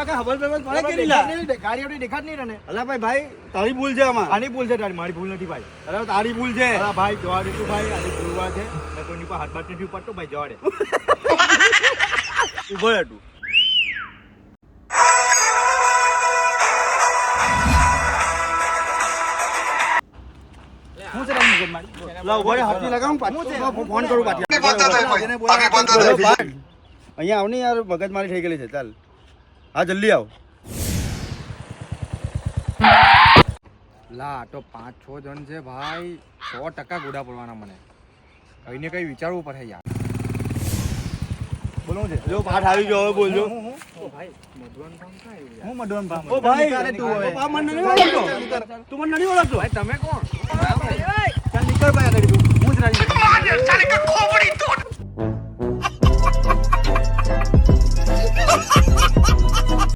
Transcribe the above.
આપડા કઈ Hubble payable પડે કે નહીં લા ગાડી આપણી દેખાત નહીં તને અલા ભાઈ તારી ભૂલ છે આમાં આની ભૂલ છે તારી મારી ભૂલ નથી ભાઈ અરે તારી ભૂલ છે અલા ભાઈ જવા દે તું ભાઈ આની ભૂલવા છે ને કોઈની પર હાથ બાટ નથી ઉપાડતો ભાઈ જવા દે ઉભો રહે તું હું છે તારી મગજ મારી લા ઉભો રહે હાથી લગાવું પાછું ફોન કરું પાછી અહીંયા આવ ને યાર મગજ મારી થઈ ગયેલી છે ચાલ હા જલ્દી આવ લા તો 5-6 જણ છે ભાઈ 100% ગોડા પડવાના મને કઈ ને કઈ વિચારવું પડે યાર બોલો છે જો પાઠ આવી ગયો હવે બોલજો ભાઈ મધુવન કામ કાય હું મડવાન પા ઓ ભાઈ તું મને નહીં ઓળખતો તું મને નહીં ઓળખતો ભાઈ તમે કોણ ચાલ નીકળ ભાઈ આગળ તું હું જ રાજી